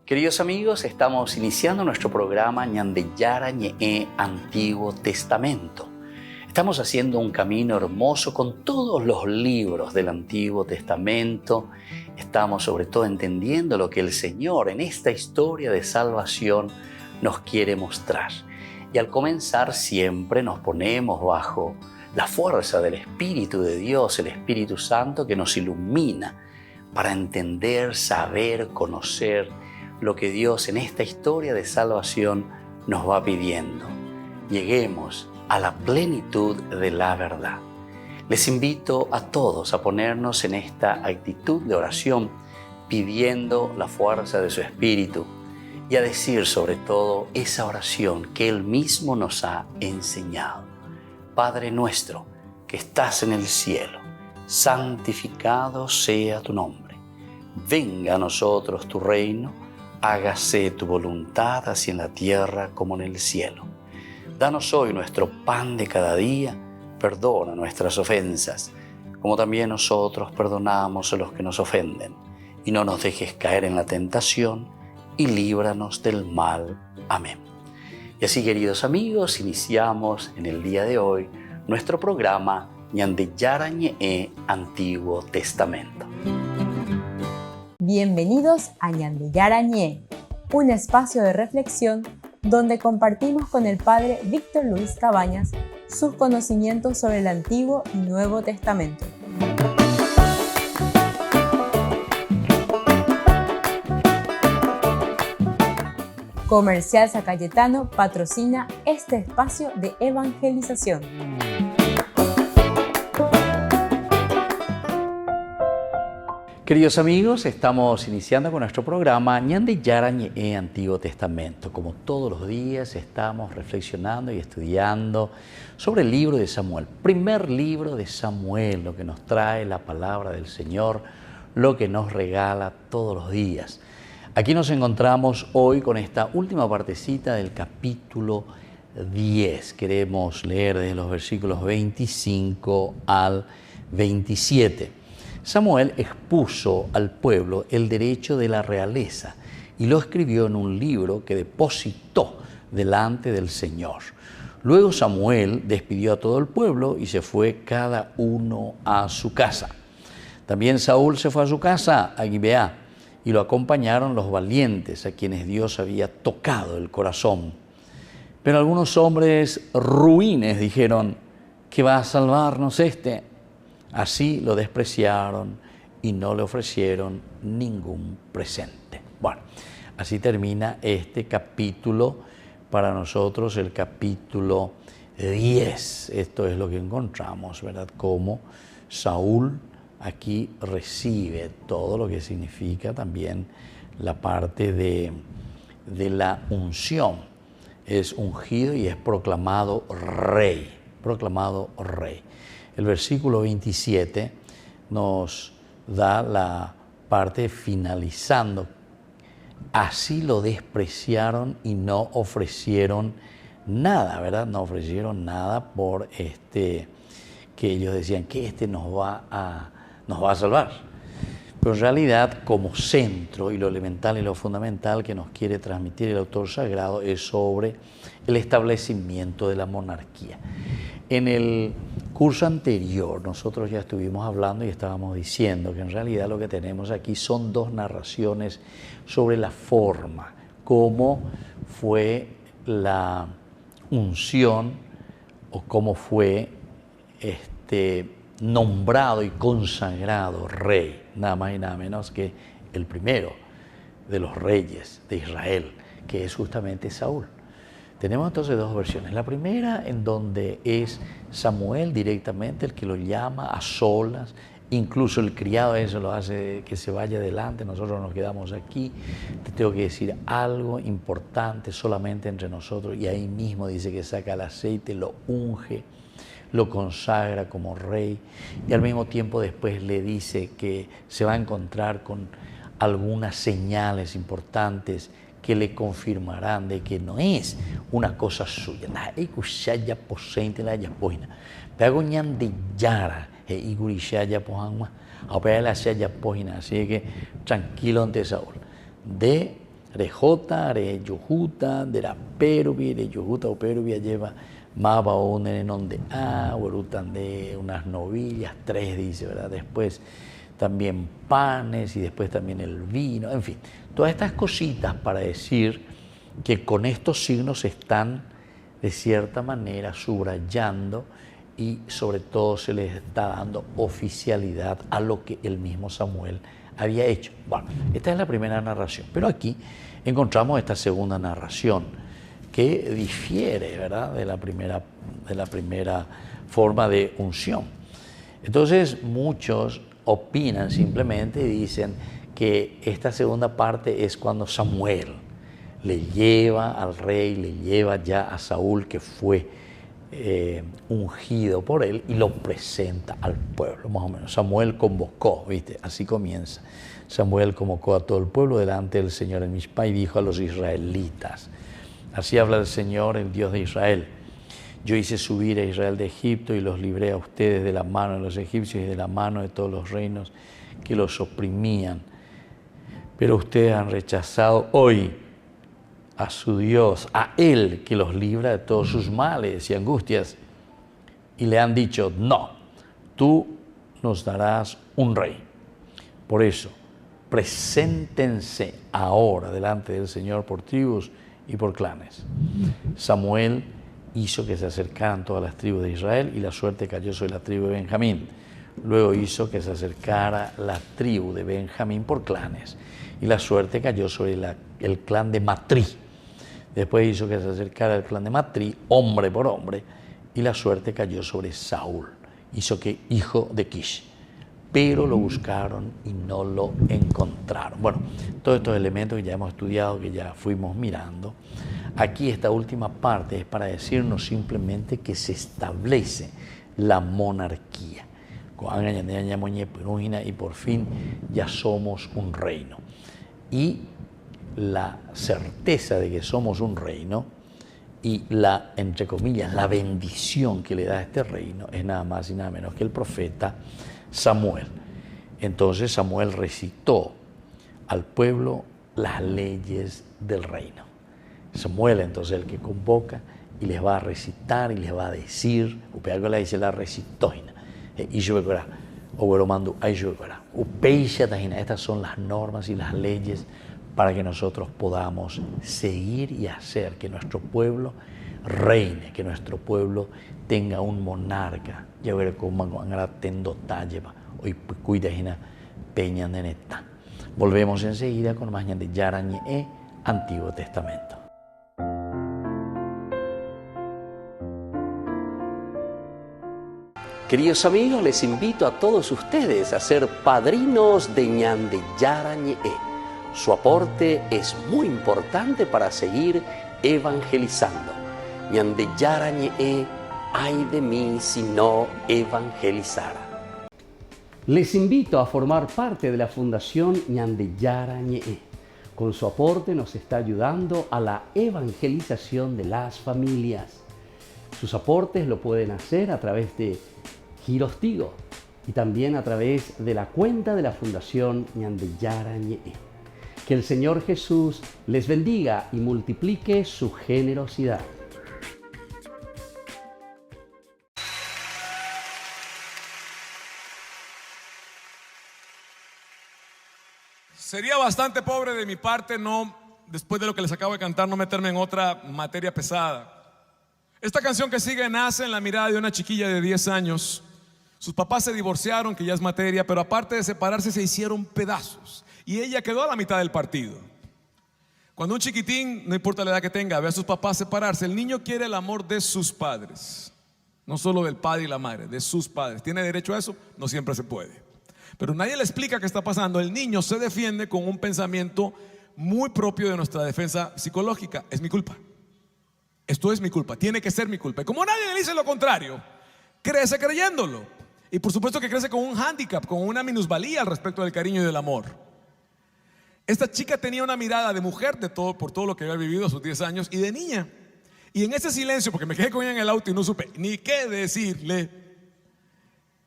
Queridos amigos, estamos iniciando nuestro programa Ñandeyara Ñe'e Antiguo Testamento. Estamos haciendo un camino hermoso con todos los libros del Antiguo Testamento. Estamos sobre todo entendiendo lo que el Señor en esta historia de salvación nos quiere mostrar. Y al comenzar siempre nos ponemos bajo la fuerza del Espíritu de Dios, el Espíritu Santo que nos ilumina para entender, saber, conocer lo que Dios en esta historia de salvación nos va pidiendo. Lleguemos a la plenitud de la verdad. Les invito a todos a ponernos en esta actitud de oración, pidiendo la fuerza de su Espíritu y a decir sobre todo esa oración que Él mismo nos ha enseñado. Padre nuestro que estás en el cielo, santificado sea tu nombre. Venga a nosotros tu reino, hágase tu voluntad así en la tierra como en el cielo. Danos hoy nuestro pan de cada día, perdona nuestras ofensas, como también nosotros perdonamos a los que nos ofenden. Y no nos dejes caer en la tentación, y líbranos del mal. Amén. Y así, queridos amigos, iniciamos en el día de hoy nuestro programa Ñandeyara Ñe'e Antiguo Testamento. Bienvenidos a Ñandeyara Ñe'e, un espacio de reflexión donde compartimos con el Padre Víctor Luis Cabañas sus conocimientos sobre el Antiguo y Nuevo Testamento. Comercial San Cayetano patrocina este espacio de evangelización. Queridos amigos, estamos iniciando con nuestro programa Ñandeyara Ñe'e Antiguo Testamento. Como todos los días estamos reflexionando y estudiando sobre el libro de Samuel. Primer libro de Samuel, lo que nos trae la palabra del Señor, lo que nos regala todos los días. Aquí nos encontramos hoy con esta última partecita del capítulo 10. Queremos leer desde los versículos 25 al 27. Samuel expuso al pueblo el derecho de la realeza y lo escribió en un libro que depositó delante del Señor. Luego Samuel despidió a todo el pueblo y se fue cada uno a su casa. También Saúl se fue a su casa, a Gibeá, y lo acompañaron los valientes a quienes Dios había tocado el corazón. Pero algunos hombres ruines dijeron: ¿qué va a salvarnos este? Así lo despreciaron y no le ofrecieron ningún presente. Bueno, así termina este capítulo, para nosotros el capítulo 10. Esto es lo que encontramos, ¿verdad? Cómo Saúl aquí recibe todo lo que significa también la parte de la unción. Es ungido y es proclamado rey. El versículo 27 nos da la parte finalizando. Así lo despreciaron y no ofrecieron nada, ¿verdad? No ofrecieron nada por que ellos decían que nos va a salvar. Pero en realidad, como centro y lo elemental y lo fundamental que nos quiere transmitir el autor sagrado es sobre el establecimiento de la monarquía. En el curso anterior nosotros ya estuvimos hablando y estábamos diciendo que en realidad lo que tenemos aquí son dos narraciones sobre la forma, cómo fue la unción o cómo fue nombrado y consagrado rey, nada más y nada menos que el primero de los reyes de Israel, que es justamente Saúl. Tenemos entonces dos versiones. La primera en donde es Samuel directamente el que lo llama a solas, incluso el criado eso lo hace que se vaya adelante, nosotros nos quedamos aquí, te tengo que decir algo importante solamente entre nosotros, y ahí mismo dice que saca el aceite, lo unge, lo consagra como rey, y al mismo tiempo después le dice que se va a encontrar con algunas señales importantes que le confirmarán de que no es una cosa suya. Así que tranquilo ante Saúl. De Rejota, Reyujuta, de la Peruvi, Reyujuta o Peruvia lleva Maba o donde Uerutan de unas novillas, 3 dice, ¿verdad? Después también panes y después también el vino, en fin, todas estas cositas para decir que con estos signos están de cierta manera subrayando y sobre todo se les está dando oficialidad a lo que el mismo Samuel había hecho. Bueno, esta es la primera narración, pero aquí encontramos esta segunda narración que difiere, ¿verdad?, de la primera forma de unción. Entonces muchos opinan simplemente y dicen que esta segunda parte es cuando Samuel le lleva al rey, le lleva ya a Saúl, que fue ungido por él, y lo presenta al pueblo, más o menos. Samuel convocó, ¿viste? Así comienza. Samuel convocó a todo el pueblo delante del Señor en Mizpá y dijo a los israelitas: así habla el Señor, el Dios de Israel. Yo hice subir a Israel de Egipto y los libré a ustedes de la mano de los egipcios y de la mano de todos los reinos que los oprimían. Pero ustedes han rechazado hoy a su Dios, a Él que los libra de todos sus males y angustias, y le han dicho: no, tú nos darás un rey. Por eso, preséntense ahora delante del Señor por tribus y por clanes. Samuel hizo que se acercaran todas las tribus de Israel y la suerte cayó sobre la tribu de Benjamín. Luego hizo que se acercara la tribu de Benjamín por clanes y la suerte cayó sobre el clan de Matrí. Después hizo que se acercara el clan de Matrí, hombre por hombre, y la suerte cayó sobre Saúl, hijo de Kish. Pero lo buscaron y no lo encontraron. Bueno, todos estos elementos que ya hemos estudiado, que ya fuimos mirando, aquí esta última parte es para decirnos simplemente que se establece la monarquía. Y por fin ya somos un reino. Y la certeza de que somos un reino y la, entre comillas, la bendición que le da a este reino es nada más y nada menos que el profeta Samuel. Entonces Samuel recitó al pueblo las leyes del reino. Samuel entonces el que convoca y les va a recitar y les va a decir, la recitoina, estas son las normas y las leyes para que nosotros podamos seguir y hacer que nuestro pueblo reine, que nuestro pueblo tenga un monarca. Volvemos enseguida con más de Yarañe, Antiguo Testamento. Queridos amigos, les invito a todos ustedes a ser padrinos de Ñande Yarañe. Su aporte es muy importante para seguir evangelizando. Ñande Yarañe, ay de mí si no evangelizara. Les invito a formar parte de la Fundación Ñande Yarañe. Con su aporte nos está ayudando a la evangelización de las familias. Sus aportes lo pueden hacer a través de Giros Tigo y también a través de la cuenta de la Fundación Ñande Yarañe. Que el Señor Jesús les bendiga y multiplique su generosidad. Sería bastante pobre de mi parte después de lo que les acabo de cantar, no meterme en otra materia pesada. Esta canción que sigue nace en la mirada de una chiquilla de 10 años. Sus papás se divorciaron, que ya es materia, pero aparte de separarse se hicieron pedazos. Y ella quedó a la mitad del partido. Cuando un chiquitín, no importa la edad que tenga, ve a sus papás separarse, el niño quiere el amor de sus padres. No solo del padre y la madre, de sus padres. ¿Tiene derecho a eso? No siempre se puede. Pero nadie le explica qué está pasando. El niño se defiende con un pensamiento muy propio de nuestra defensa psicológica. Es mi culpa. Esto es mi culpa. Tiene que ser mi culpa. Y como nadie le dice lo contrario, crece creyéndolo. Y por supuesto que crece con un hándicap, con una minusvalía al respecto del cariño y del amor. Esta chica tenía una mirada de mujer por todo lo que había vivido a sus 10 años y de niña. Y en ese silencio, porque me quedé con ella en el auto y no supe ni qué decirle,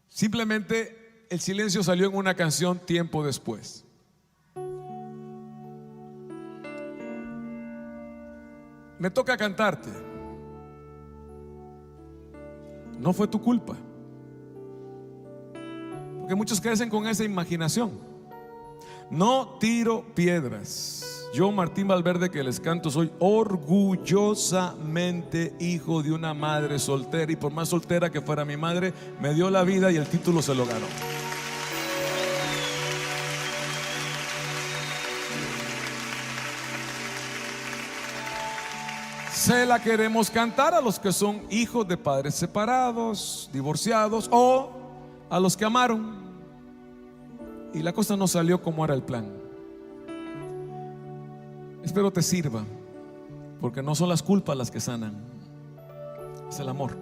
simplemente el silencio salió en una canción tiempo después. me toca cantarte. No fue tu culpa. Porque muchos crecen con esa imaginación. No tiro piedras. Yo, Martín Valverde, que les canto, soy orgullosamente hijo de una madre soltera. Y por más soltera que fuera mi madre, me dio la vida y el título se lo ganó. Se la queremos cantar a los que son hijos de padres separados, divorciados, o a los que amaron y la cosa no salió como era el plan. Espero te sirva, porque no son las culpas las que sanan, es el amor.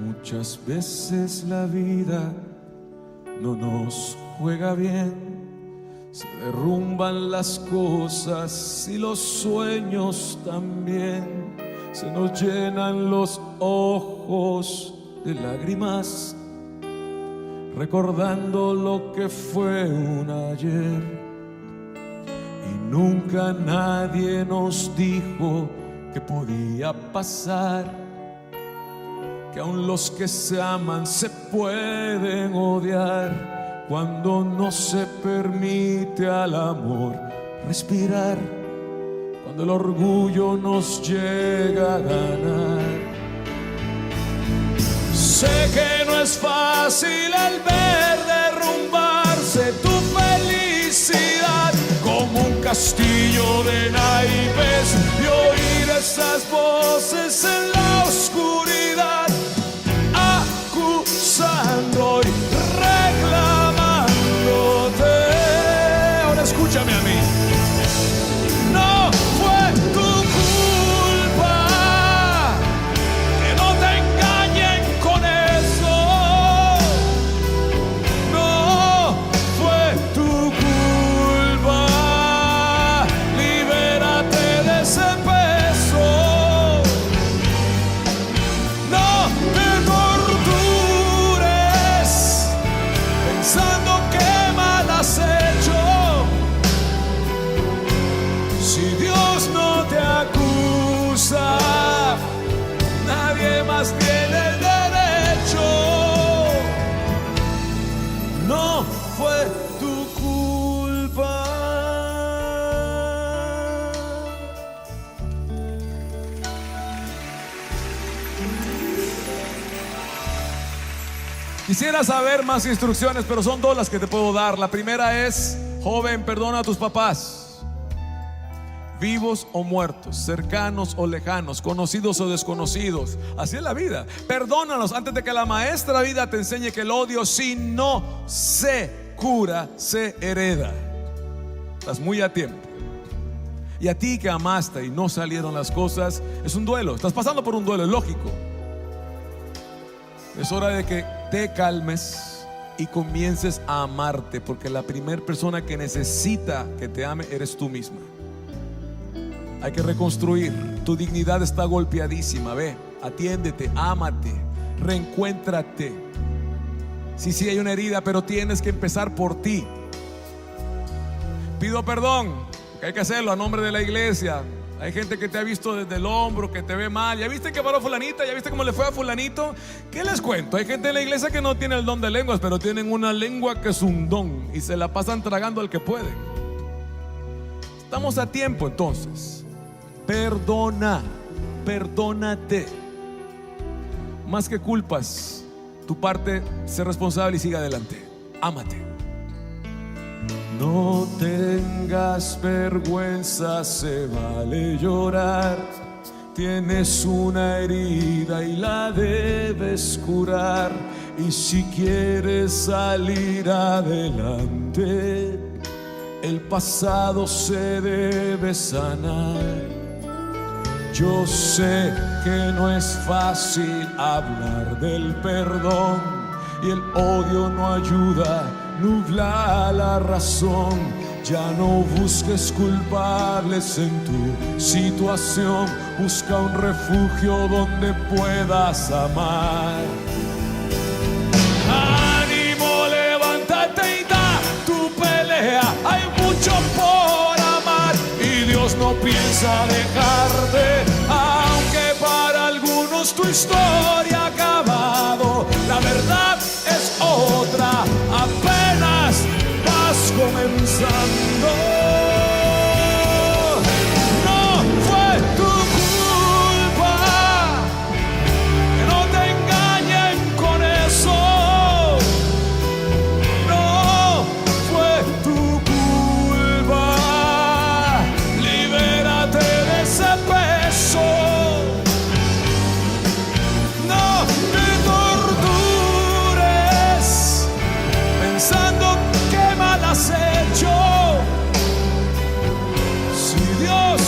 Muchas veces la vida no nos juega bien. Se derrumban las cosas y los sueños también. Se nos llenan los ojos de lágrimas, recordando lo que fue un ayer. Y nunca nadie nos dijo que podía pasar, que aun los que se aman se pueden odiar. Cuando no se permite al amor respirar, cuando el orgullo nos llega a ganar. Sé que no es fácil el ver derrumbarse tu felicidad como un castillo de naipes y oír esas voces en la oscuridad acusando y reclamándote. Ahora escúchame a mí. No fue tu culpa, que no te engañen con eso. No fue tu culpa, libérate de ese peso. No te tortures pensando que mal has hecho. Si Dios no te acusa, nadie más tiene el derecho. No fue tu culpa. Quisiera saber más instrucciones, pero son dos las que te puedo dar. La primera es: joven, perdona a tus papás, vivos o muertos, cercanos o lejanos, conocidos o desconocidos. Así es la vida. Perdónalos antes de que la maestra vida te enseñe que el odio, si no se cura, se hereda. Estás muy a tiempo. Y a ti que amaste y no salieron las cosas, es un duelo. Estás pasando por un duelo, es lógico. Es hora de que te calmes y comiences a amarte, porque la primera persona que necesita que te ame eres tú misma. Hay que reconstruir. Tu dignidad está golpeadísima. Ve, atiéndete, ámate, reencuéntrate. Sí, hay una herida, pero tienes que empezar por ti. Pido perdón, que hay que hacerlo a nombre de la iglesia. Hay gente que te ha visto desde el hombro, que te ve mal. ¿Ya viste que paró fulanita? ¿Ya viste cómo le fue a fulanito? ¿Qué les cuento? Hay gente en la iglesia que no tiene el don de lenguas, pero tienen una lengua que es un don y se la pasan tragando al que pueden. Estamos a tiempo entonces. Perdona, perdónate. Más que culpas, tu parte, sé responsable y sigue adelante. Ámate. No tengas vergüenza, se vale llorar. Tienes una herida y la debes curar. Y si quieres salir adelante, el pasado se debe sanar. Yo sé que no es fácil hablar del perdón, y el odio no ayuda, nubla la razón. Ya no busques culpables en tu situación, busca un refugio donde puedas amar. Ánimo, levántate y da tu pelea, hay mucho por amar. vas a dejarte, aunque para algunos tu historia ha acabado. La verdad es otra, apenas vas comenzando. No fue tu culpa, que no te engañen con eso. No fue tu culpa, libérate de ese peso. No te tortures pensando qué mal has hecho. Si Dios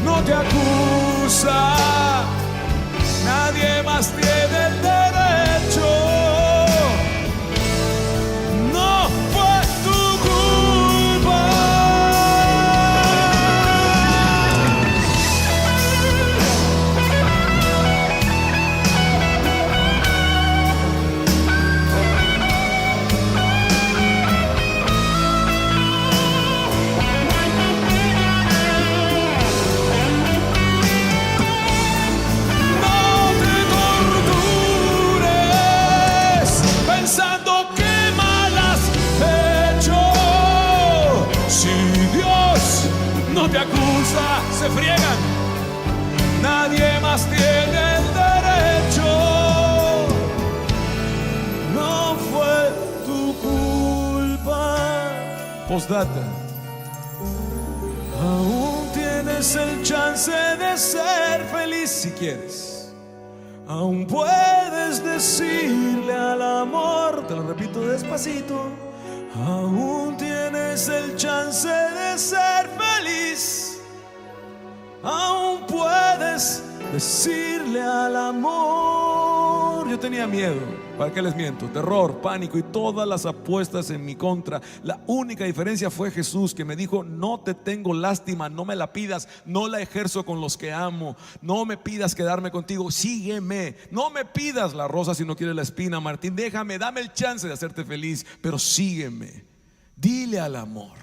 no te acusa, nadie más tiene el derecho. No fue tu culpa. No te tortures pensando qué mal has hecho. Si Dios no te acusa, se friegan. Nadie más tiene el derecho. No fue tu culpa. Postdata. Aún tienes el chance de ser feliz si quieres. Aún puedes decirle al amor, te lo repito despacito. Aún tienes el chance de ser feliz. Aún puedes decirle al amor. Yo tenía miedo, ¿para qué les miento? Terror, pánico y todas las apuestas en mi contra. La única diferencia fue Jesús, que me dijo: no te tengo lástima, no me la pidas, no la ejerzo con los que amo. No me pidas quedarme contigo, sígueme. No me pidas la rosa si no quieres la espina, Martín. Déjame, dame el chance de hacerte feliz, pero sígueme. Dile al amor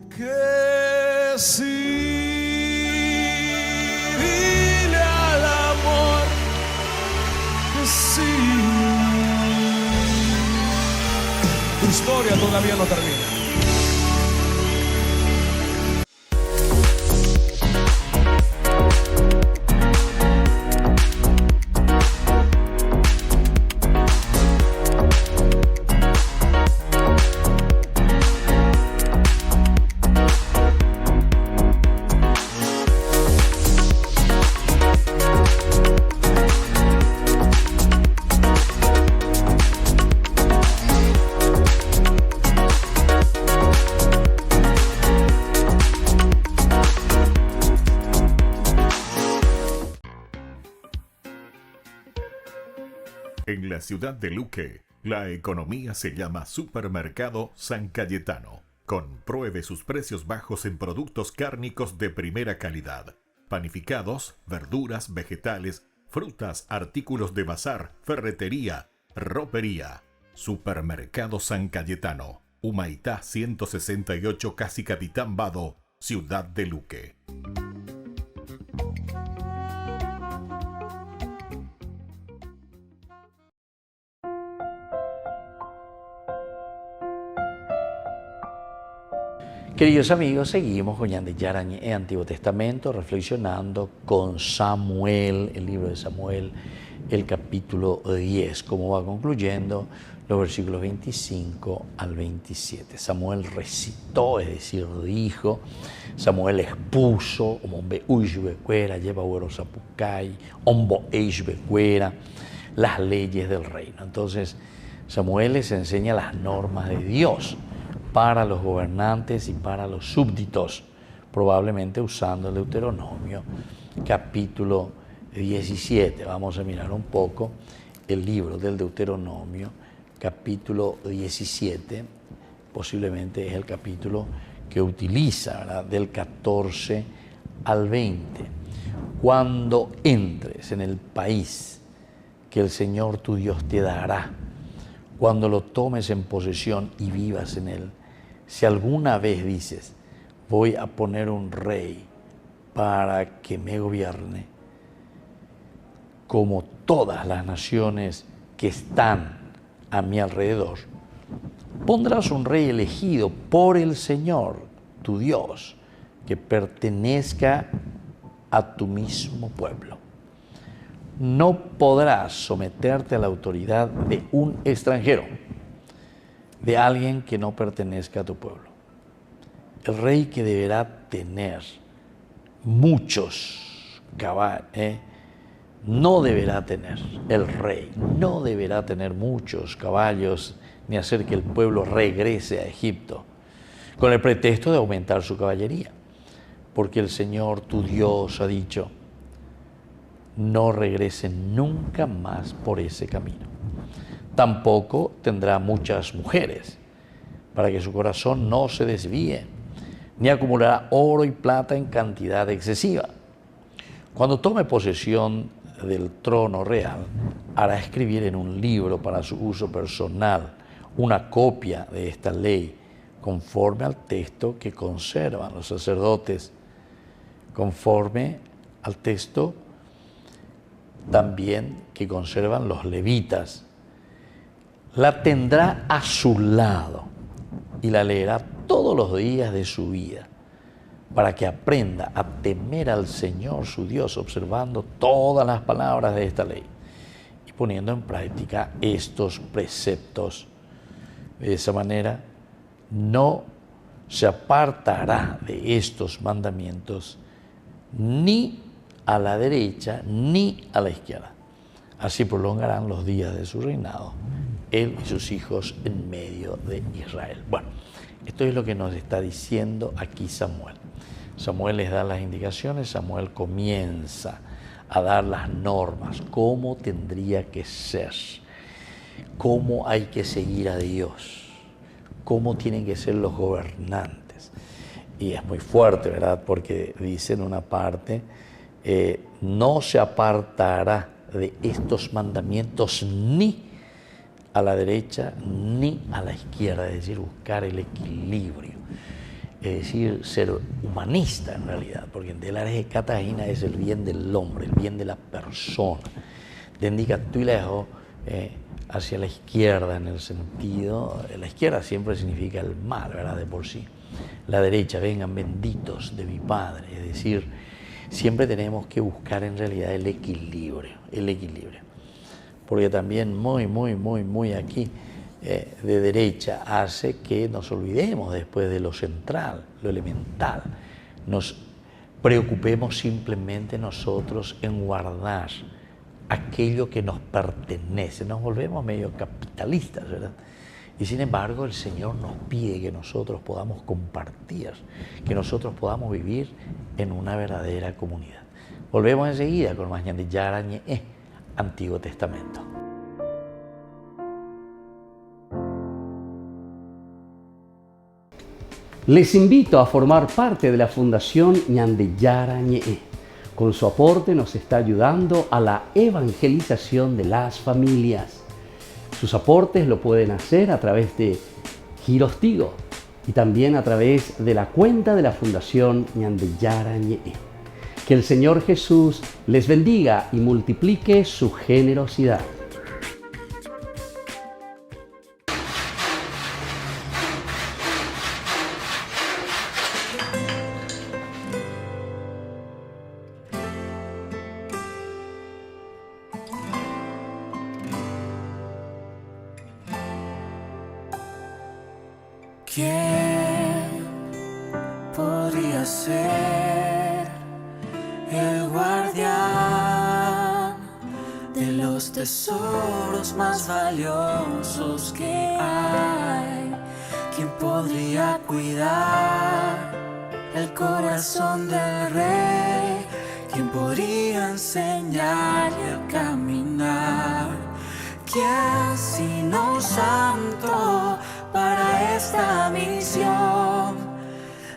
que sí. Dile al amor que sí. Tu historia todavía no termina. En la ciudad de Luque, la economía se llama Supermercado San Cayetano. Compruebe sus precios bajos en productos cárnicos de primera calidad. Panificados, verduras, vegetales, frutas, artículos de bazar, ferretería, ropería. Supermercado San Cayetano, Humaitá 168, Casi Capitán Vado, ciudad de Luque. Queridos amigos, seguimos con Ñande Yarañe, Antiguo Testamento, reflexionando con Samuel, el libro de Samuel, el capítulo 10, como va concluyendo los versículos 25 al 27. Samuel recitó, es decir, dijo. Samuel expuso, ombe uybecuera, lleva huero zapucay, ombo eishbecuera, las leyes del reino. Entonces, Samuel les enseña las normas de Dios para los gobernantes y para los súbditos, probablemente usando el Deuteronomio, capítulo 17. Vamos a mirar un poco el libro del Deuteronomio, capítulo 17, posiblemente es el capítulo que utiliza, ¿verdad?, del 14 al 20. Cuando entres en el país que el Señor tu Dios te dará, cuando lo tomes en posesión y vivas en él, si alguna vez dices, voy a poner un rey para que me gobierne como todas las naciones que están a mi alrededor. Pondrás un rey elegido por el Señor, tu Dios, que pertenezca a tu mismo pueblo. No podrás someterte a la autoridad de un extranjero, de alguien que no pertenezca a tu pueblo. El rey que deberá tener muchos caballos, no deberá tener, el rey no deberá tener muchos caballos ni hacer que el pueblo regrese a Egipto con el pretexto de aumentar su caballería, porque el Señor tu Dios ha dicho, no regresen nunca más por ese camino. Tampoco tendrá muchas mujeres, para que su corazón no se desvíe, ni acumulará oro y plata en cantidad excesiva. Cuando tome posesión del trono real, hará escribir en un libro para su uso personal una copia de esta ley, conforme al texto que conservan los sacerdotes, conforme al texto también que conservan los levitas. La tendrá a su lado y la leerá todos los días de su vida, para que aprenda a temer al Señor su Dios, observando todas las palabras de esta ley y poniendo en práctica estos preceptos. De esa manera no se apartará de estos mandamientos ni a la derecha ni a la izquierda. Así prolongarán los días de su reinado, él y sus hijos en medio de Israel. Bueno, esto es lo que nos está diciendo aquí Samuel. Samuel les da las indicaciones, Samuel comienza a dar las normas, cómo tendría que ser, cómo hay que seguir a Dios, cómo tienen que ser los gobernantes. Y es muy fuerte, ¿verdad? Porque dice en una parte, no se apartará de estos mandamientos ni a la derecha ni a la izquierda, es decir, buscar el equilibrio, es decir, ser humanista en realidad, porque en el área de Catahina es el bien del hombre, el bien de la persona. Te indica tú y lejos hacia la izquierda en el sentido, la izquierda siempre significa el mal, ¿verdad? De por sí. La derecha, vengan benditos de mi Padre, es decir, siempre tenemos que buscar en realidad el equilibrio. Porque también muy aquí de derecha hace que nos olvidemos después de lo central, lo elemental. Nos preocupemos simplemente nosotros en guardar aquello que nos pertenece. Nos volvemos medio capitalistas, ¿verdad? Y sin embargo el Señor nos pide que nosotros podamos compartir, que nosotros podamos vivir en una verdadera comunidad. Volvemos enseguida con más Ñande Yara Ñe'e, Antiguo Testamento. Les invito a formar parte de la Fundación Ñande Yara Ñe'e. Con su aporte nos está ayudando a la evangelización de las familias. Sus aportes lo pueden hacer a través de Giros Tigo y también a través de la cuenta de la Fundación Ñande Yara Ñe'e. Que el Señor Jesús les bendiga y multiplique su generosidad. ¿Quién podría ser el guardián de los tesoros más valiosos que hay? ¿Quién podría cuidar el corazón del rey? ¿Quién podría enseñarle a caminar? ¿Quién sino santo para esta misión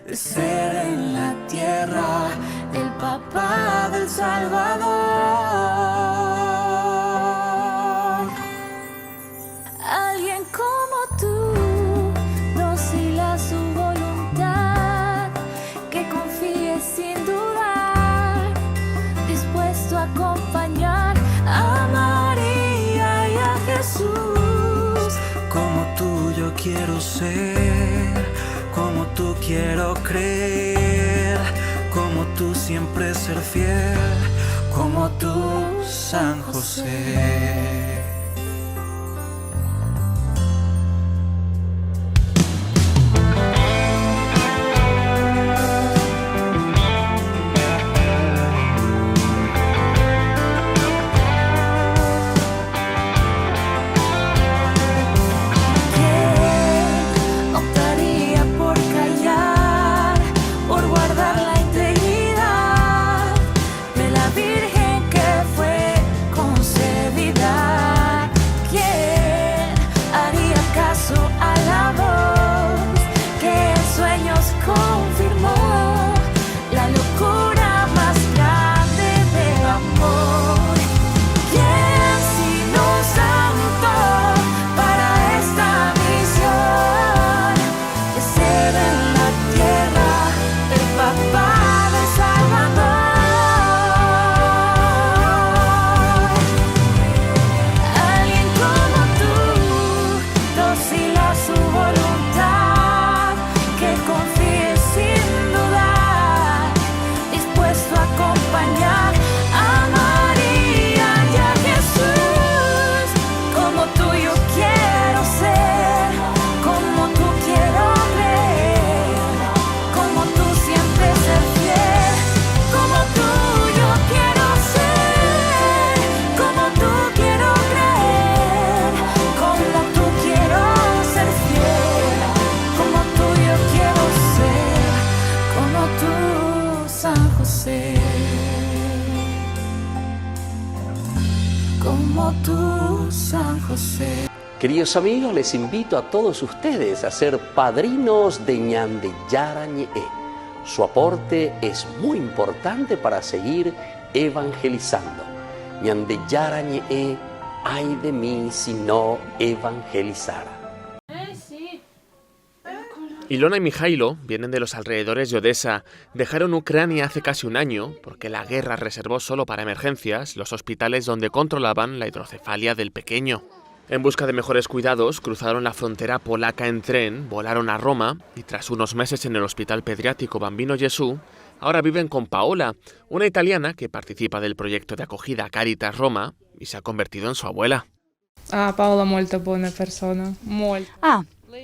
de ser en la tierra el papá del Salvador? Alguien como tú, dócil a su voluntad, ser, como tú quiero creer, como tú siempre ser fiel, como tú, San José. Como tú, San José. Queridos amigos, les invito a todos ustedes a ser padrinos de Ñande Yara Ñe'e. Su aporte es muy importante para seguir evangelizando. Ñande Yara Ñe'e, ay de mí si no evangelizara. Ilona y Mijailo vienen de los alrededores de Odessa. Dejaron Ucrania hace casi un año porque la guerra reservó solo para emergencias los hospitales donde controlaban la hidrocefalia del pequeño. En busca de mejores cuidados, cruzaron la frontera polaca en tren, volaron a Roma y tras unos meses en el Hospital Pediátrico Bambino Gesù, ahora viven con Paola, una italiana que participa del proyecto de acogida Caritas Roma y se ha convertido en su abuela. Paola molto buona persona.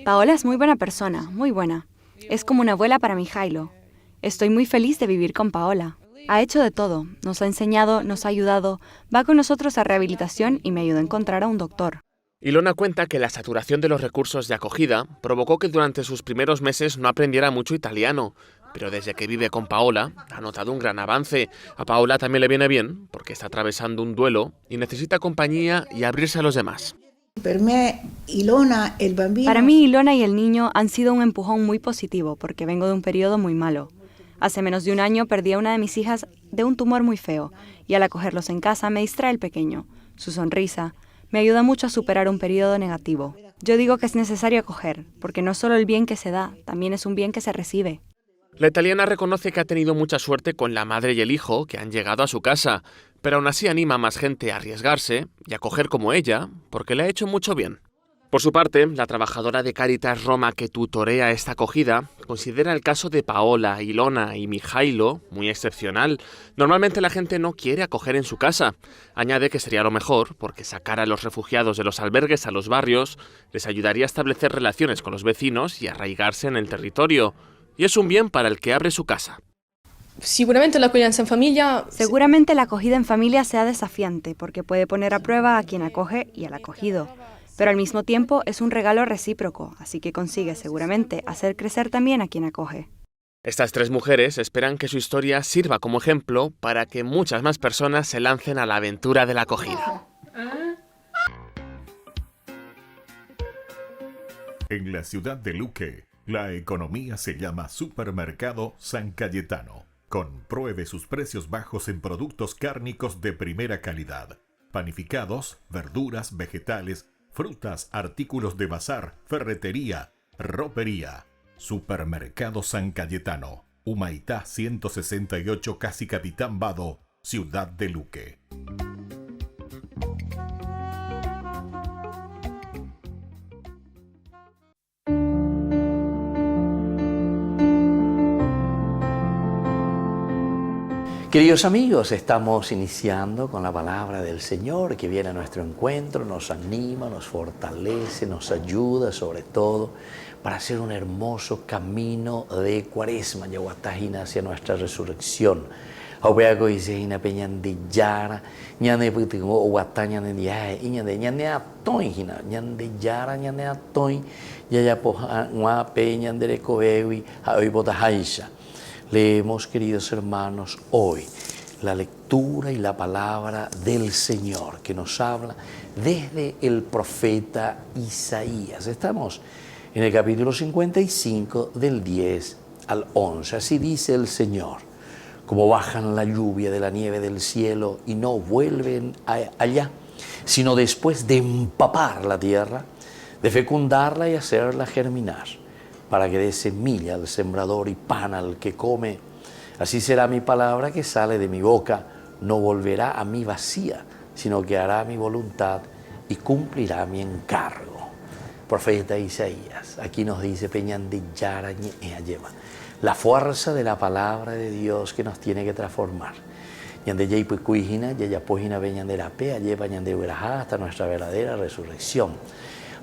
Paola es muy buena persona, muy buena. Es como una abuela para Mijailo. Estoy muy feliz de vivir con Paola. Ha hecho de todo, nos ha enseñado, nos ha ayudado, va con nosotros a rehabilitación y me ayudó a encontrar a un doctor. Ilona cuenta que la saturación de los recursos de acogida provocó que durante sus primeros meses no aprendiera mucho italiano, pero desde que vive con Paola ha notado un gran avance. A Paola también le viene bien porque está atravesando un duelo y necesita compañía y abrirse a los demás. Para mí, Ilona y el niño han sido un empujón muy positivo porque vengo de un periodo muy malo. Hace menos de un año perdí a una de mis hijas de un tumor muy feo y al acogerlos en casa me distrae el pequeño. Su sonrisa me ayuda mucho a superar un periodo negativo. Yo digo que es necesario acoger, porque no solo el bien que se da, también es un bien que se recibe. La italiana reconoce que ha tenido mucha suerte con la madre y el hijo que han llegado a su casa, pero aún así anima a más gente a arriesgarse y a acoger como ella, porque le ha hecho mucho bien. Por su parte, la trabajadora de Caritas Roma que tutorea esta acogida considera el caso de Paola, Ilona y Mijailo muy excepcional. Normalmente la gente no quiere acoger en su casa. Añade que sería lo mejor porque sacar a los refugiados de los albergues a los barrios les ayudaría a establecer relaciones con los vecinos y arraigarse en el territorio. Y es un bien para el que abre su casa. Seguramente la acogida en familia sea desafiante porque puede poner a prueba a quien acoge y al acogido. Pero al mismo tiempo es un regalo recíproco, así que consigue seguramente hacer crecer también a quien acoge. Estas tres mujeres esperan que su historia sirva como ejemplo para que muchas más personas se lancen a la aventura de la acogida. En la ciudad de Luque, la economía se llama Supermercado San Cayetano. Compruebe sus precios bajos en productos cárnicos de primera calidad. Panificados, verduras, vegetales, frutas, artículos de bazar, ferretería, ropería. Supermercado San Cayetano, Humaitá 168, Casi Capitán Vado, Ciudad de Luque. Queridos amigos, estamos iniciando con la palabra del Señor que viene a nuestro encuentro, nos anima, nos fortalece, nos ayuda sobre todo para hacer un hermoso camino de Cuaresma, Yahuatajina, hacia nuestra resurrección. Aubeago dice ina peñan de yara, ñane putingo o guataña de diaje, ñane atoy, ñan de yara, ñane atoy, yaya poja, ngua peñan de recobewi, aoy botajaisha. Leemos, queridos hermanos, hoy la lectura y la palabra del Señor que nos habla desde el profeta Isaías. Estamos en el capítulo 55 del 10 al 11. Así dice el Señor: como bajan la lluvia de la nieve del cielo y no vuelven allá, sino después de empapar la tierra, de fecundarla y hacerla germinar, para que dé semilla al sembrador y pan al que come. Así será mi palabra que sale de mi boca, no volverá a mí vacía, sino que hará mi voluntad y cumplirá mi encargo. Profeta Isaías, aquí nos dice Peñan de Yara Ñe Ayema, la fuerza de la palabra de Dios que nos tiene que transformar. Ñande Yeipu Cuijina, Yayapojina Peñan de la Pea, Yepa Ñande Uerajá, hasta nuestra verdadera resurrección.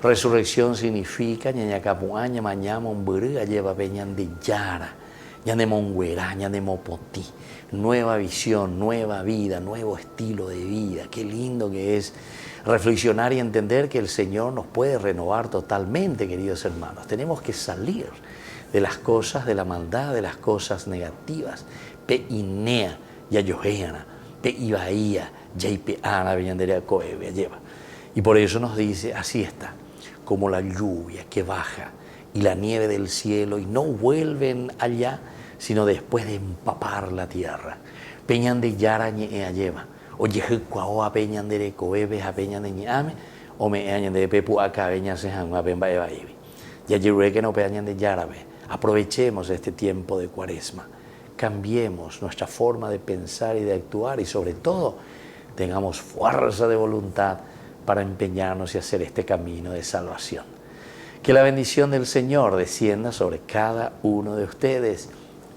Resurrección significa ñañacapuaña, mañama, umburga, lleva peñan de yara, ñanemonguera, ñanemopotí. Nueva visión, nueva vida, nuevo estilo de vida. Qué lindo que es reflexionar y entender que el Señor nos puede renovar totalmente, queridos hermanos. Tenemos que salir de las cosas de la maldad, de las cosas negativas. Pe inea, yayoheana, pe ibaía, yaipeana, veñandera coebe, lleva. Y por eso nos dice, así está, como la lluvia que baja y la nieve del cielo y no vuelven allá, sino después de empapar la tierra. Peñan de yara ñe ayeva, o yehucuaoa peñan de recoebe a peñan de ñame, o me añan de pepu acá veñan se han a pemba ebaibi. Ya yuré que no peñan de yarabe. Aprovechemos este tiempo de Cuaresma, cambiemos nuestra forma de pensar y de actuar y sobre todo tengamos fuerza de voluntad para empeñarnos y hacer este camino de salvación. Que la bendición del Señor descienda sobre cada uno de ustedes,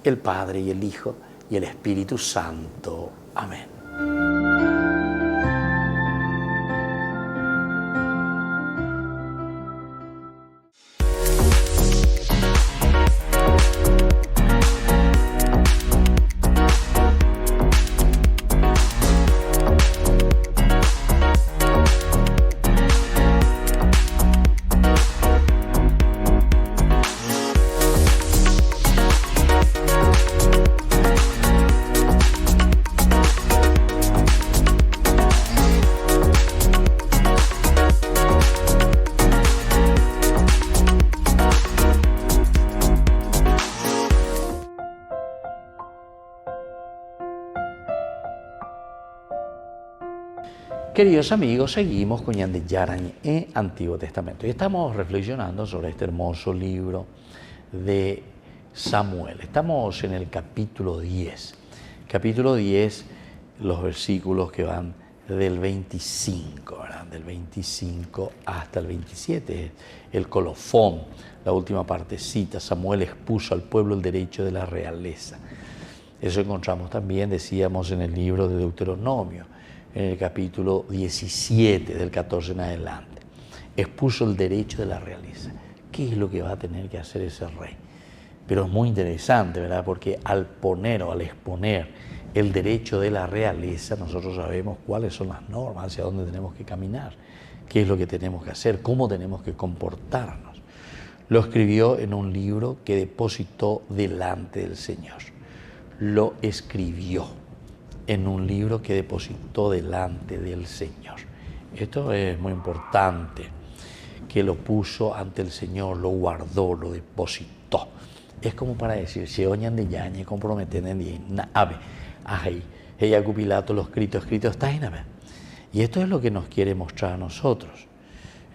el Padre y el Hijo y el Espíritu Santo. Amén. Queridos amigos, seguimos con Ñan de Yara Ñe Antiguo Testamento y estamos reflexionando sobre este hermoso libro de Samuel. Estamos en el capítulo 10. Capítulo 10, los versículos que van del 25, ¿verdad? Del 25 hasta el 27, el colofón, la última partecita. Samuel expuso al pueblo el derecho de la realeza. Eso encontramos también, decíamos, en el libro de Deuteronomio, en el capítulo 17, del 14 en adelante. Expuso el derecho de la realeza. ¿Qué es lo que va a tener que hacer ese rey? Pero es muy interesante, ¿verdad? Porque al poner o al exponer el derecho de la realeza, nosotros sabemos cuáles son las normas, hacia dónde tenemos que caminar, qué es lo que tenemos que hacer, cómo tenemos que comportarnos. Lo escribió en un libro que depositó delante del Señor. Lo escribió en un libro que depositó delante del Señor. Esto es muy importante, que lo puso ante el Señor, lo guardó, lo depositó. Es como para decir, se oñan de yañe, comprometen en ave, ahí, ella cupilato, lo escrito está en ave. Y esto es lo que nos quiere mostrar a nosotros.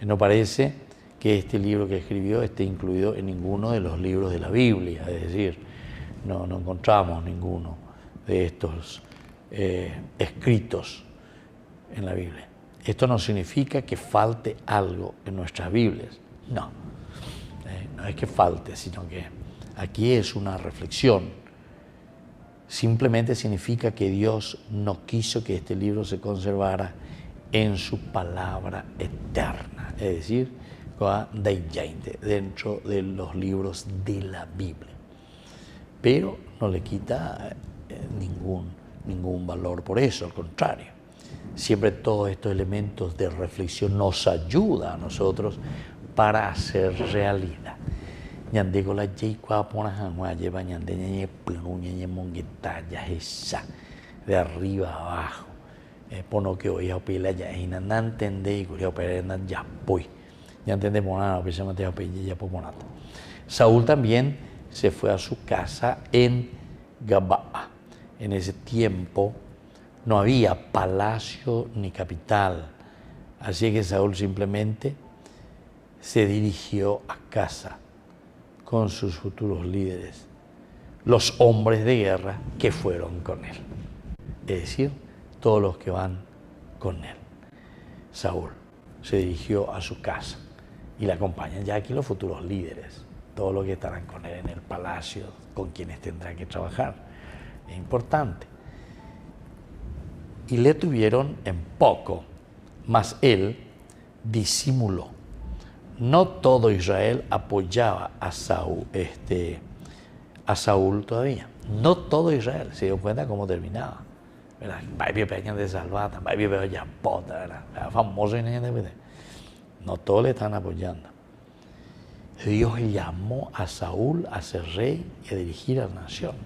No parece que este libro que escribió esté incluido en ninguno de los libros de la Biblia, es decir, no encontramos ninguno de estos escritos en la Biblia. Esto no significa que falte algo en nuestras Biblias, no es que falte, sino que aquí es una reflexión simplemente significa que Dios no quiso que este libro se conservara en su palabra eterna, es decir, dentro de los libros de la Biblia. Pero no le quita ningún valor por eso, al contrario. Siempre todos estos elementos de reflexión nos ayudan a nosotros para hacer realidad. Ñande con la jay cuapona jamás lleva ñande ñe pluñe ñe mongueta ya esa de arriba abajo. Pono que hoy a pila ya ina no entende y curio perena ya voy. Ya entendemos nada, precisamente a pilla ya pomonata. Saúl también se fue a su casa en Gabaa. En ese tiempo no había palacio ni capital, así que Saúl simplemente se dirigió a casa con sus futuros líderes, los hombres de guerra que fueron con él, es decir, todos los que van con él. Saúl se dirigió a su casa y le acompañan ya aquí los futuros líderes, todos los que estarán con él en el palacio, con quienes tendrá que trabajar. Es importante. Y le tuvieron en poco, mas él disimuló. No todo Israel apoyaba a Saúl todavía. No todo Israel se dio cuenta cómo terminaba. De Salvata, famoso. No todos le están apoyando. Dios llamó a Saúl a ser rey y a dirigir a la nación.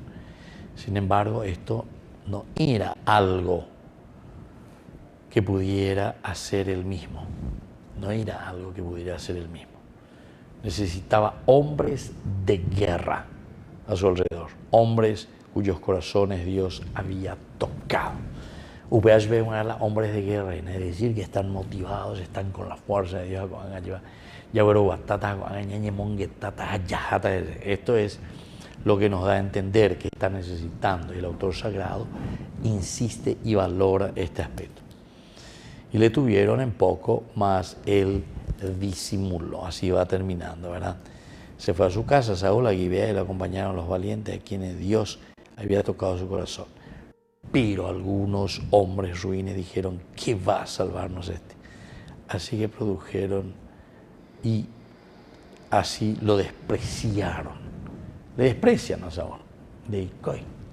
Sin embargo, esto no era algo que pudiera hacer él mismo. No era algo que pudiera hacer él mismo. Necesitaba hombres de guerra a su alrededor, hombres cuyos corazones Dios había tocado. Ustedes ven a hombres de guerra, es decir, que están motivados, están con la fuerza de Dios. Esto es lo que nos da a entender que está necesitando, y el autor sagrado insiste y valora este aspecto. Y le tuvieron en poco, mas él disimuló. Así va terminando, ¿verdad? Se fue a su casa, Saúl, a Gibea, y le acompañaron los valientes a quienes Dios había tocado su corazón. Pero algunos hombres ruines dijeron, ¿qué va a salvarnos este? Así que produjeron y así lo despreciaron. Le desprecian a Saúl. De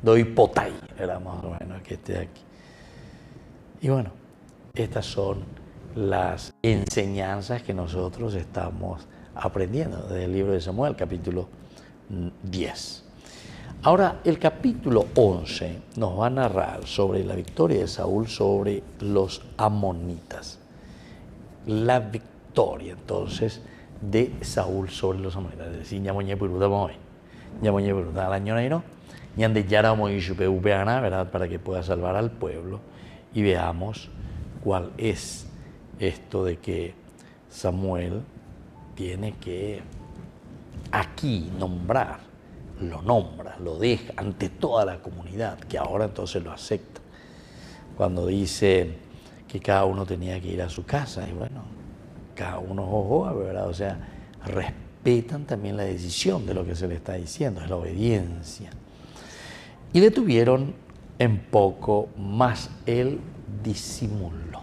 doy potay, era más o menos que esté aquí. Y bueno, estas son las enseñanzas que nosotros estamos aprendiendo desde el libro de Samuel, capítulo 10. Ahora, el capítulo 11 nos va a narrar sobre la victoria de Saúl sobre los amonitas. La victoria, entonces, de Saúl sobre los amonitas. Es decir, ¿verdad? Para que pueda salvar al pueblo. Y veamos cuál es esto de que Samuel tiene que aquí nombrar, lo nombra, lo deja ante toda la comunidad, que ahora entonces lo acepta. Cuando dice que cada uno tenía que ir a su casa, y bueno, cada uno ojo, ¿verdad? O sea, respetan también la decisión de lo que se le está diciendo, es la obediencia. Y le tuvieron en poco, más él disimuló.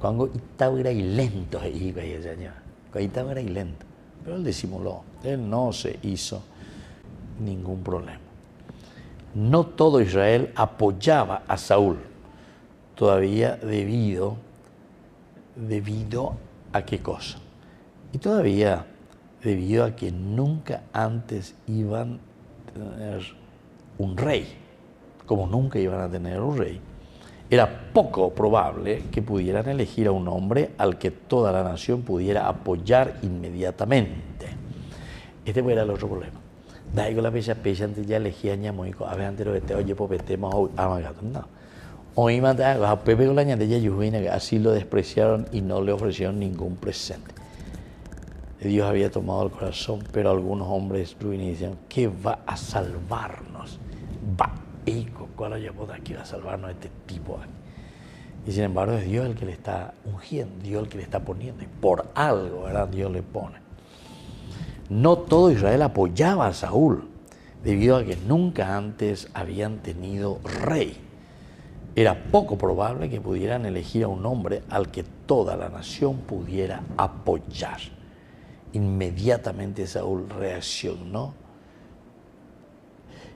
Cuando estaba lento, pero él disimuló, él no se hizo ningún problema. No todo Israel apoyaba a Saúl, todavía debido a qué cosa. Y todavía debido a que nunca antes iban a tener un rey, como nunca iban a tener un rey, era poco probable que pudieran elegir a un hombre al que toda la nación pudiera apoyar inmediatamente. Este era el otro problema. Daigo la pecha antes ya elegía ñamoico, a ver antes lo que oye popetemos amagato. No. Hoy manda a Pepe con la ñandella yujina, así lo despreciaron y no le ofrecieron ningún presente. Dios había tomado el corazón, pero algunos hombres ruines decían, ¿qué va a salvarnos? ¿Cuál de aquí va a salvarnos este tipo aquí? Y sin embargo es Dios el que le está ungiendo, Dios el que le está poniendo, y por algo, ¿verdad? Dios le pone. No todo Israel apoyaba a Saúl, debido a que nunca antes habían tenido rey. Era poco probable que pudieran elegir a un hombre al que toda la nación pudiera apoyar. Inmediatamente Saúl reaccionó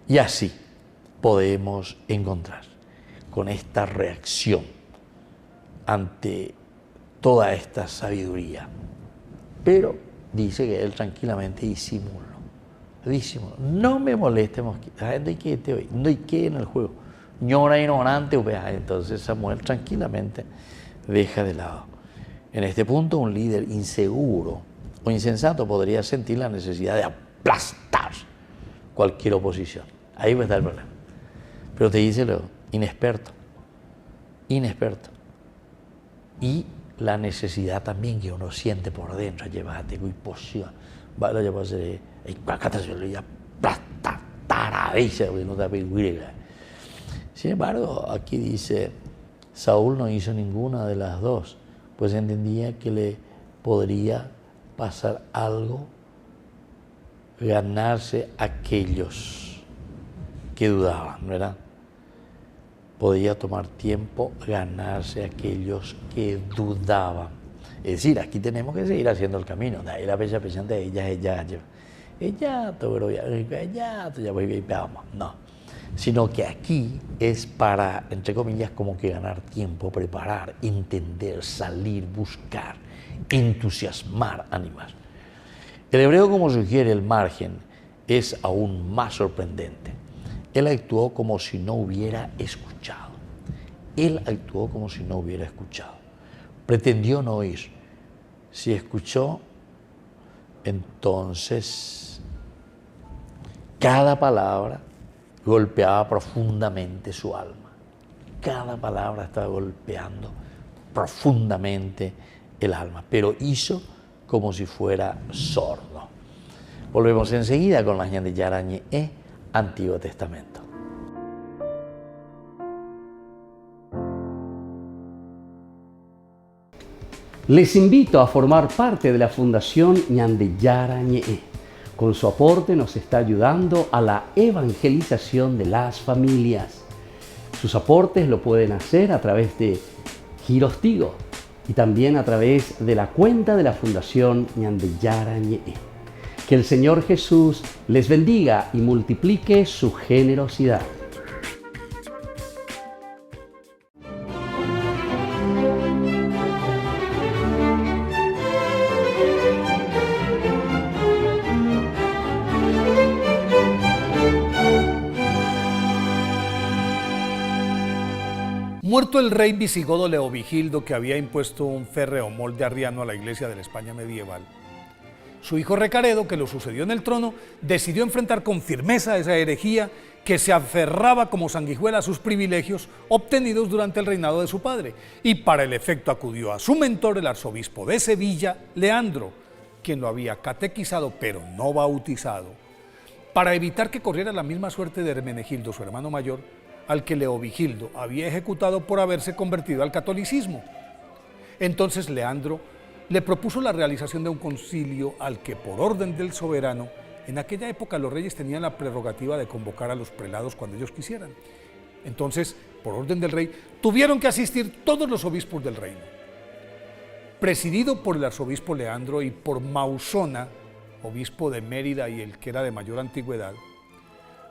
y así podemos encontrar con esta reacción ante toda esta sabiduría. Pero dice que él tranquilamente disimuló. No me moleste, mosquita. No hay que en el juego. Ñora ignorante, entonces Samuel tranquilamente deja de lado. En este punto, un líder inseguro o insensato podría sentir la necesidad de aplastar cualquier oposición. Ahí va a estar el problema. Pero te dice lo inexperto. Y la necesidad también que uno siente por dentro, llevate muy posible. Vale, ya puede ser, sin embargo, aquí dice, Saúl no hizo ninguna de las dos, pues entendía que le podría pasar algo, ganarse aquellos que dudaban, ¿verdad? Podía tomar tiempo ganarse aquellos que dudaban. Es decir, aquí tenemos que seguir haciendo el camino. De ahí la fecha presente de no. Sino que aquí es para, entre comillas, como que ganar tiempo, preparar, entender, salir, buscar, entusiasmar, animar. El hebreo, como sugiere el margen, es aún más sorprendente. Él actuó como si no hubiera escuchado. Pretendió no oír. Si escuchó, entonces cada palabra golpeaba profundamente su alma. Cada palabra estaba golpeando profundamente el alma, pero hizo como si fuera sordo. Volvemos enseguida con la Ñan de Yara Ñe, Antiguo Testamento. Les invito a formar parte de la Fundación Ñan de Yara Ñe. Con su aporte nos está ayudando a la evangelización de las familias. Sus aportes lo pueden hacer a través de Giros Tigo y también a través de la cuenta de la Fundación Ñan de Yara Ñe. Que el Señor Jesús les bendiga y multiplique su generosidad. Muerto el rey visigodo Leovigildo, que había impuesto un férreo molde arriano a la iglesia de la España medieval, su hijo Recaredo, que lo sucedió en el trono, decidió enfrentar con firmeza esa herejía que se aferraba como sanguijuela a sus privilegios obtenidos durante el reinado de su padre, y para el efecto acudió a su mentor, el arzobispo de Sevilla, Leandro, quien lo había catequizado pero no bautizado, para evitar que corriera la misma suerte de Hermenegildo, su hermano mayor, al que Leovigildo había ejecutado por haberse convertido al catolicismo. Entonces Leandro le propuso la realización de un concilio al que, por orden del soberano, en aquella época los reyes tenían la prerrogativa de convocar a los prelados cuando ellos quisieran. Entonces, por orden del rey, tuvieron que asistir todos los obispos del reino. Presidido por el arzobispo Leandro y por Mausona, obispo de Mérida y el que era de mayor antigüedad,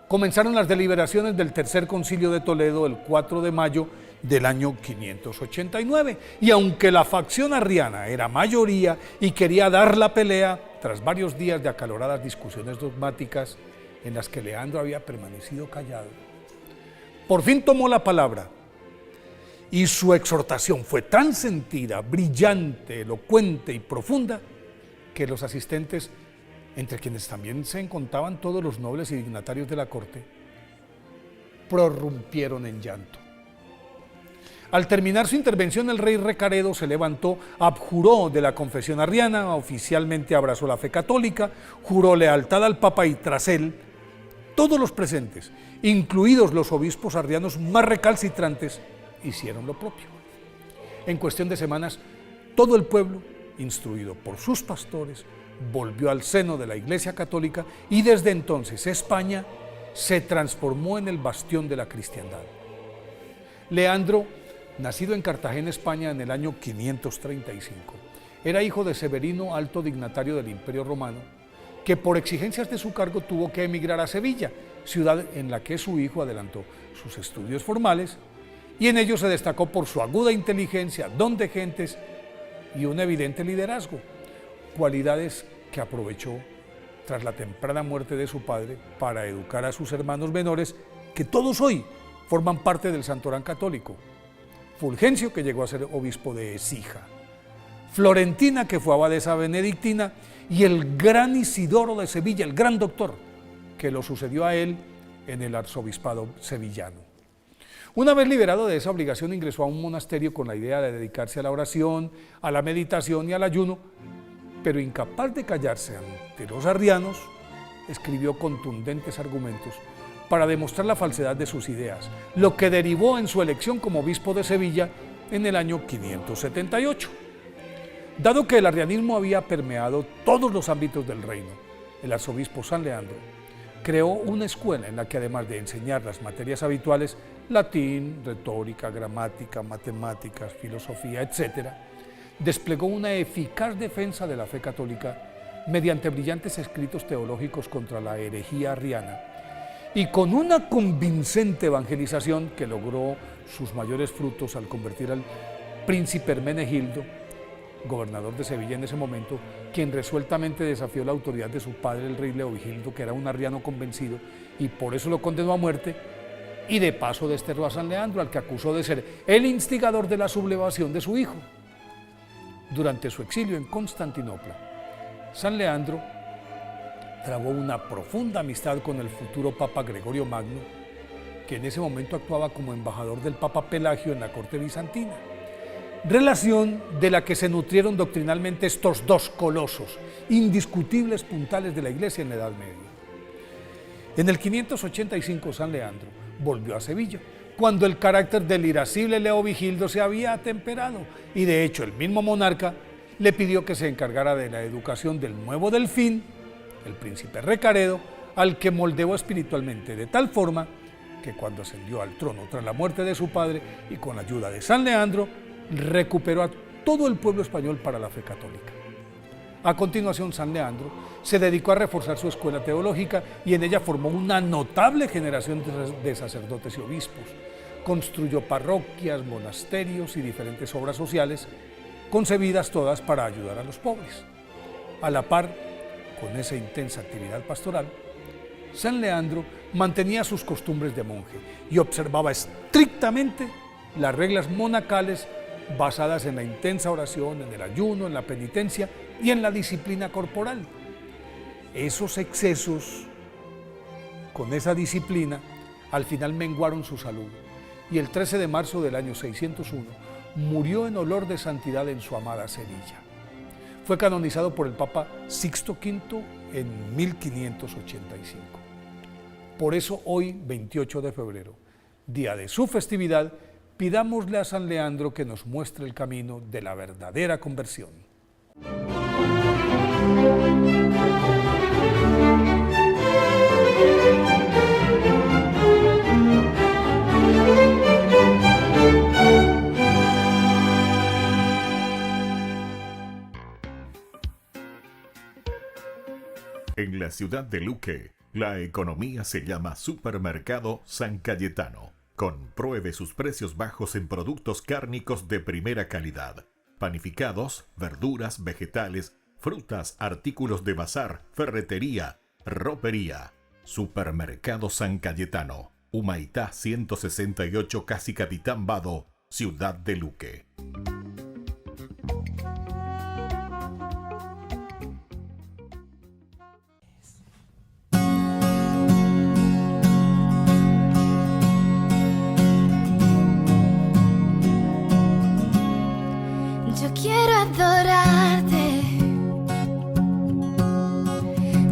comenzaron las deliberaciones del Tercer Concilio de Toledo el 4 de mayo del año 589, y aunque la facción arriana era mayoría y quería dar la pelea, tras varios días de acaloradas discusiones dogmáticas en las que Leandro había permanecido callado, por fin tomó la palabra, y su exhortación fue tan sentida, brillante, elocuente y profunda, que los asistentes, entre quienes también se encontraban todos los nobles y dignatarios de la corte, prorrumpieron en llanto. Al terminar su intervención, el rey Recaredo se levantó, abjuró de la confesión arriana, oficialmente abrazó la fe católica, juró lealtad al Papa y tras él, todos los presentes, incluidos los obispos arrianos más recalcitrantes, hicieron lo propio. En cuestión de semanas, todo el pueblo, instruido por sus pastores, volvió al seno de la Iglesia Católica y desde entonces España se transformó en el bastión de la cristiandad. Leandro, nacido en Cartagena, España, en el año 535, era hijo de Severino, alto dignatario del Imperio Romano, que por exigencias de su cargo tuvo que emigrar a Sevilla, ciudad en la que su hijo adelantó sus estudios formales, y en ello se destacó por su aguda inteligencia, don de gentes y un evidente liderazgo, cualidades que aprovechó tras la temprana muerte de su padre para educar a sus hermanos menores, que todos hoy forman parte del Santorán católico. Fulgencio, que llegó a ser obispo de Écija, Florentina, que fue abadesa benedictina, y el gran Isidoro de Sevilla, el gran doctor, que lo sucedió a él en el arzobispado sevillano. Una vez liberado de esa obligación, ingresó a un monasterio con la idea de dedicarse a la oración, a la meditación y al ayuno, pero incapaz de callarse ante los arrianos, escribió contundentes argumentos para demostrar la falsedad de sus ideas, lo que derivó en su elección como obispo de Sevilla en el año 578. Dado que el arrianismo había permeado todos los ámbitos del reino, el arzobispo San Leandro creó una escuela en la que, además de enseñar las materias habituales, latín, retórica, gramática, matemáticas, filosofía, etc., desplegó una eficaz defensa de la fe católica mediante brillantes escritos teológicos contra la herejía arriana y con una convincente evangelización que logró sus mayores frutos al convertir al príncipe Hermenegildo, gobernador de Sevilla en ese momento, quien resueltamente desafió la autoridad de su padre, el rey Leovigildo, que era un arriano convencido, y por eso lo condenó a muerte, y de paso desterró a San Leandro, al que acusó de ser el instigador de la sublevación de su hijo. Durante su exilio en Constantinopla, San Leandro trabó una profunda amistad con el futuro Papa Gregorio Magno, que en ese momento actuaba como embajador del Papa Pelagio en la corte bizantina, relación de la que se nutrieron doctrinalmente estos dos colosos, indiscutibles puntales de la Iglesia en la Edad Media. En el 585 San Leandro volvió a Sevilla, cuando el carácter del irascible Leovigildo se había atemperado, y de hecho el mismo monarca le pidió que se encargara de la educación del nuevo delfín, el príncipe Recaredo, al que moldeó espiritualmente de tal forma que cuando ascendió al trono tras la muerte de su padre y con la ayuda de San Leandro, recuperó a todo el pueblo español para la fe católica. A continuación, San Leandro se dedicó a reforzar su escuela teológica y en ella formó una notable generación de sacerdotes y obispos. Construyó parroquias, monasterios y diferentes obras sociales, concebidas todas para ayudar a los pobres. A la par, con esa intensa actividad pastoral, San Leandro mantenía sus costumbres de monje y observaba estrictamente las reglas monacales basadas en la intensa oración, en el ayuno, en la penitencia y en la disciplina corporal. Esos excesos con esa disciplina al final menguaron su salud y el 13 de marzo del año 601 murió en olor de santidad en su amada Sevilla. Fue canonizado por el Papa Sixto V en 1585. Por eso hoy, 28 de febrero, día de su festividad, pidámosle a San Leandro que nos muestre el camino de la verdadera conversión. En la ciudad de Luque, la economía se llama Supermercado San Cayetano. Compruebe sus precios bajos en productos cárnicos de primera calidad. Panificados, verduras, vegetales, frutas, artículos de bazar, ferretería, ropería. Supermercado San Cayetano. Humaitá 168, Casi Capitán Vado, Ciudad de Luque. Yo quiero adorarte,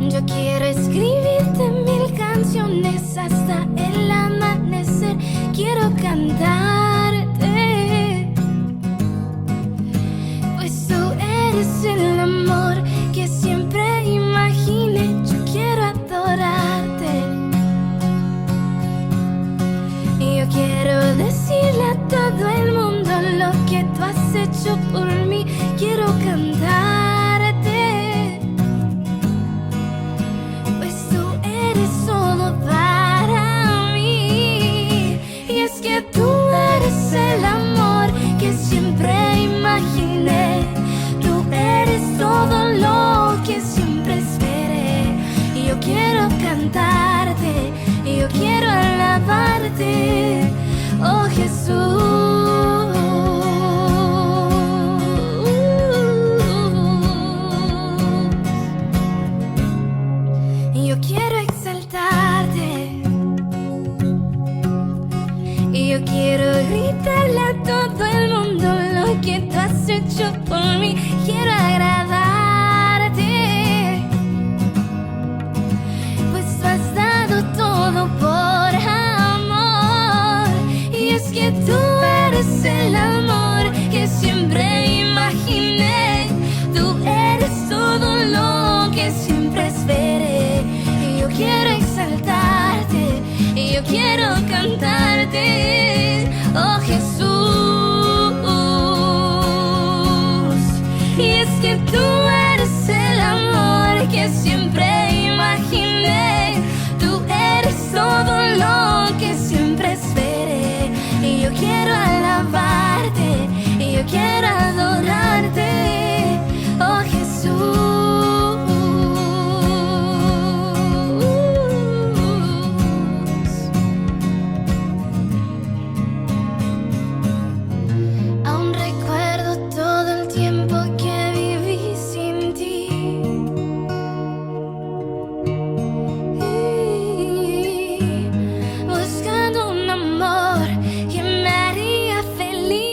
yo quiero escribirte 1000 canciones hasta el amanecer, quiero cantarte, pues tú eres el amor que siempre imaginé. Yo quiero adorarte, adorarte, oh Jesús. Yo quiero exaltarte, y yo quiero gritarle a todo el mundo lo que tú has hecho por mí. Quiero agradarte, pues tú has dado todo por amor. Y es que tú eres el amor que siempre imaginé. Tú eres todo lo que siempre esperé. Y yo quiero exaltarte, y yo quiero cantarte, oh Jesús. Y es que tú eres el amor que siempre imaginé. Tú eres todo lo que siempre esperé. Y yo quiero alabarte, y yo quiero adorarte, oh Jesús. Aún recuerdo todo el tiempo que viví sin ti, buscando un amor que me haría feliz.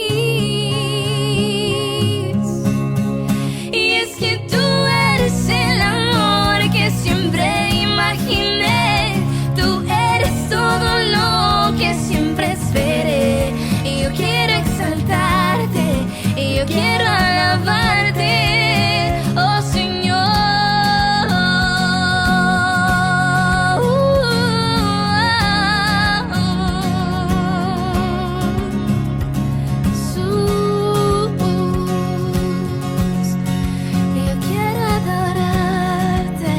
Y es que tú eres el amor que siempre imaginé. Tú eres todo lo que siempre esperé. Y yo quiero exaltarte, y yo quiero alabarte, oh Señor. Jesús, yo quiero adorarte,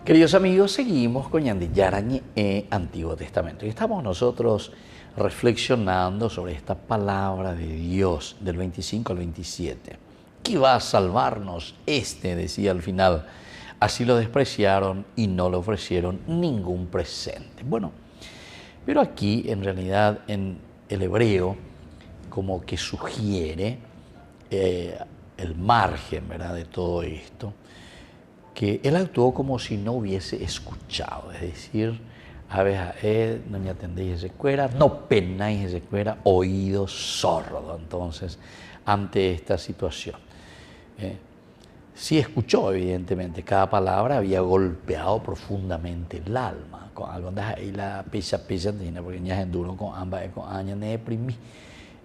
Queridos amigos, seguimos con Ñandiyarañe Antiguo Testamento y estamos nosotros reflexionando sobre esta palabra de Dios del 25 al 27. ¿Qué va a salvarnos? Decía al final, así lo despreciaron y no le ofrecieron ningún presente. Bueno, pero aquí en realidad en el hebreo como que sugiere el margen, ¿verdad?, de todo esto, que él actuó como si no hubiese escuchado, es decir, no me atendéis ese cuera, no penáis ese cuera, oído sordo, entonces, ante esta situación. Sí escuchó, evidentemente, cada palabra había golpeado profundamente el alma, con algo de la pesa, porque ya es duro con ambas, con años de deprimir,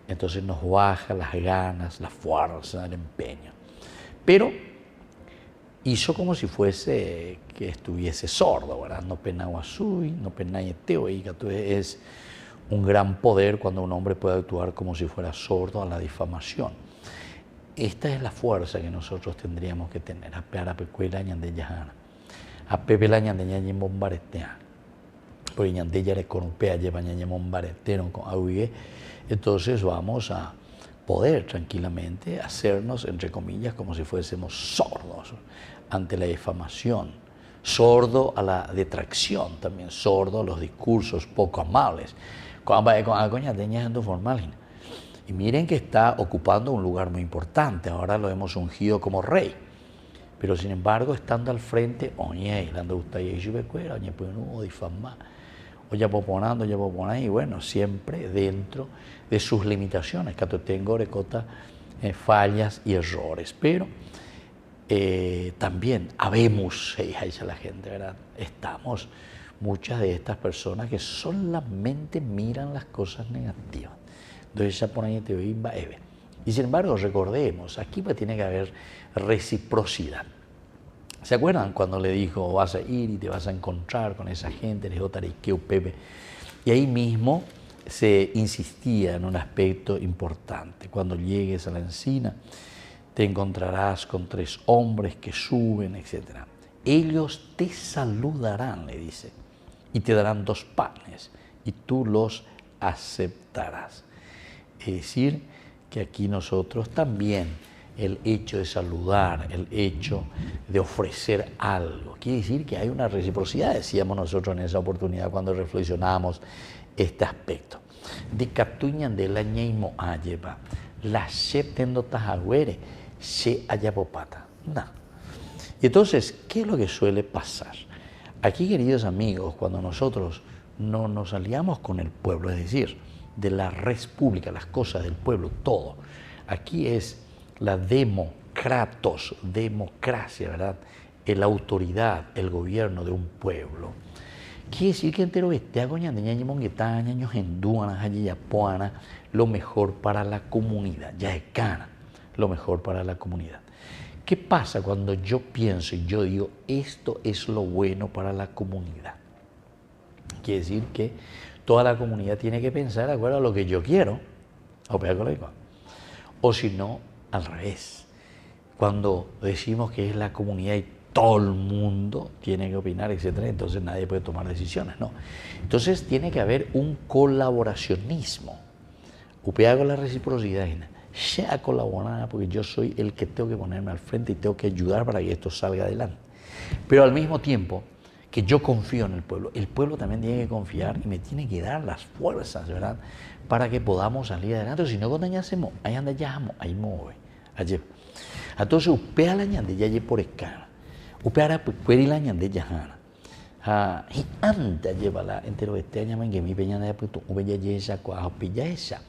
entonces nos baja las ganas, la fuerza, el empeño, pero hizo como si fuese que estuviese sordo, ¿verdad? No penaguasui, no penayeteo, y es un gran poder cuando un hombre puede actuar como si fuera sordo a la difamación. Esta es la fuerza que nosotros tendríamos que tener. Entonces vamos a poder tranquilamente hacernos, entre comillas, como si fuésemos sordos ante la difamación, sordo a la detracción también, sordo a los discursos poco amables. Y miren que está ocupando un lugar muy importante, ahora lo hemos ungido como rey, pero sin embargo estando al frente, y bueno, siempre dentro de sus limitaciones, que tengo fallas y errores, pero también habemos, dice la gente, ¿verdad? Estamos muchas de estas personas que solamente miran las cosas negativas. Entonces ya ponen te oímba eve. Y sin embargo, recordemos, aquí pues tiene que haber reciprocidad. ¿Se acuerdan cuando le dijo, vas a ir y te vas a encontrar con esa gente, Pepe? Y ahí mismo se insistía en un aspecto importante. Cuando llegues a la encina, te encontrarás con 3 hombres que suben, etc. Ellos te saludarán, le dice, y te darán 2 panes, y tú los aceptarás. Es decir, que aquí nosotros también el hecho de saludar, el hecho de ofrecer algo, quiere decir que hay una reciprocidad, decíamos nosotros en esa oportunidad cuando reflexionábamos este aspecto. De Catuñan de la Ñeimo Ayeva, la Septendo Tajagüere, se Ayapopata. No. Y entonces, ¿qué es lo que suele pasar? Aquí, queridos amigos, cuando nosotros no nos aliamos con el pueblo, es decir, de la res pública, las cosas del pueblo, todo. Aquí es la democracia, ¿verdad? La autoridad, el gobierno de un pueblo. Quiere decir que entero lo mejor para la comunidad, ya es cana, lo mejor para la comunidad. ¿Qué pasa cuando yo pienso y yo digo, esto es lo bueno para la comunidad? Quiere decir que toda la comunidad tiene que pensar de acuerdo a lo que yo quiero, o si no, al revés. Cuando decimos que es la comunidad y todo el mundo tiene que opinar, etcétera, entonces nadie puede tomar decisiones, ¿no? Entonces tiene que haber un colaboracionismo. Upeago la reciprocidad, sea colaborar, porque yo soy el que tengo que ponerme al frente y tengo que ayudar para que esto salga adelante. Pero al mismo tiempo que yo confío en el pueblo también tiene que confiar y me tiene que dar las fuerzas, ¿verdad?, para que podamos salir adelante. Si no, cuando ya hacemos, ahí anda ya, ahí mueve. Entonces, upea la ñande ya por escala. Upea puede ir la ñande ya. Y antes lleva entero este año en que mi peña de puto, esa, esa.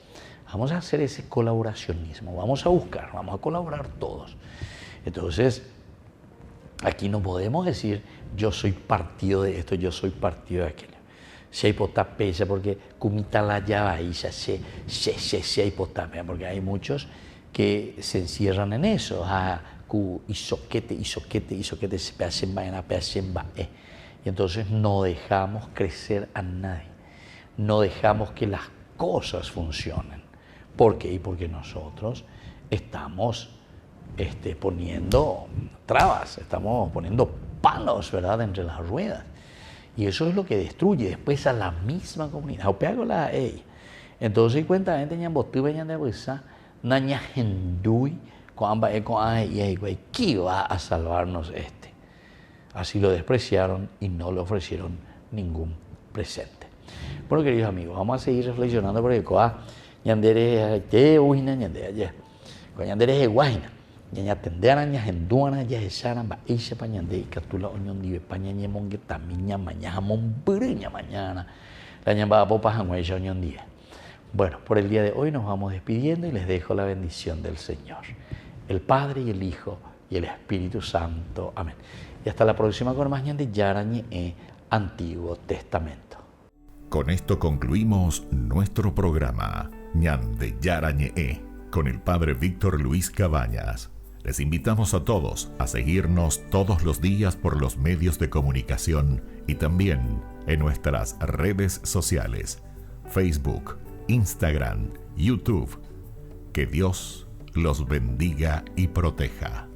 Vamos a hacer ese colaboracionismo, vamos a buscar, vamos a colaborar todos. Entonces, aquí no podemos decir, yo soy partido de esto, yo soy partido de aquello. Si hay potapesa, porque kumita la llave y se hay potapesa, porque hay muchos que se encierran en eso. Isoquete, se peacen vaina, peacen va. Y entonces no dejamos crecer a nadie, no dejamos que las cosas funcionen. ¿Por qué? Y porque nosotros estamos poniendo trabas, estamos poniendo palos, ¿verdad?, entre las ruedas. Y eso es lo que destruye después a la misma comunidad. Entonces, cuenta, ¿quién va a salvarnos este? Así lo despreciaron y no le ofrecieron ningún presente. Bueno, queridos amigos, vamos a seguir reflexionando porque ñandere guayna. Ya tendera ña henduana ya esaran ba isha pañande catula oñon dive pañañe mongue tamiña mañana monbreña mañana la ñamba popa hangueya oñon dive. Bueno, por el día de hoy nos vamos despidiendo y les dejo la bendición del Señor, el Padre y el Hijo y el Espíritu Santo. Amén. Y hasta la próxima con más ñande yarañe Antiguo Testamento. Con esto concluimos nuestro programa ñande yarañe con el Padre Víctor Luis Cabañas. Les invitamos a todos a seguirnos todos los días por los medios de comunicación y también en nuestras redes sociales, Facebook, Instagram, YouTube. Que Dios los bendiga y proteja.